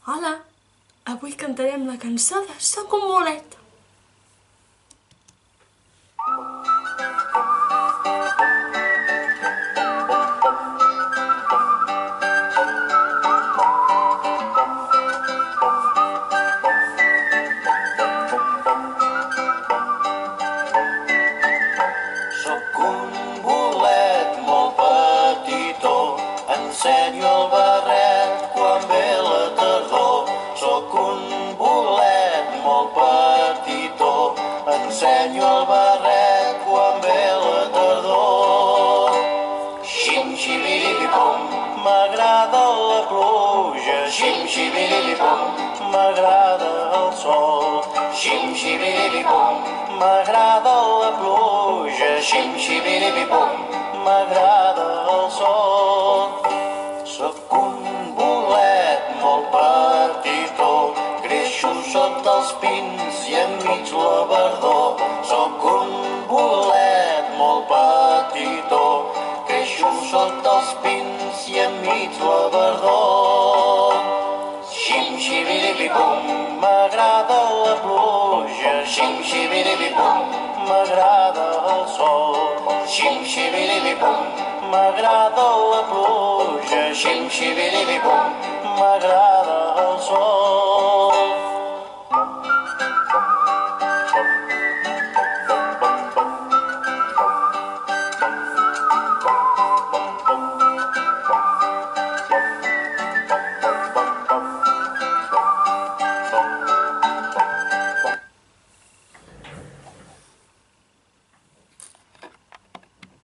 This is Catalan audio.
Hola, avui cantarem la cançó de Soc un bolet. Soc un bolet molt petitó, ensenyo el barret quan ve la tardor. Soc un bolet molt petitó, ensenyo el barret quan ve la tardor. Xim-xibiribipom, m'agrada la pluja. Xim-xibiribipom, m'agrada el sol. Xim-xibiribipom, m'agrada la pluja. Xim-xibiribipom, m'agrada el sol. Soc un bolet molt petitó, creixo sota els pins i enmig la verdor. Soc un bolet molt petitó, creixo sota els pins i enmig la verdor. Xim-xibiribipom, m'agrada la pluja. Xim-xibiribipom, m'agrada el sol. Xim-xibiribipom, m'agrada la pluja. Xim-xibiribipom, m'agrada el sol.